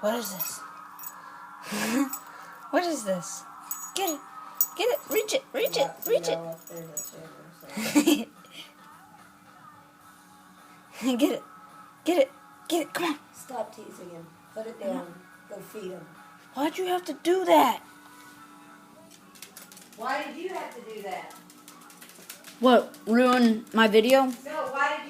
What is this? What is this? Get it. Get it. Reach it. Reach it. Reach it. Get it. Get it. Get it. Come on. Stop teasing him. Put it down. Go feed him. Why'd you have to do that? Why did you have to do that? What? Ruin my video? No, why did you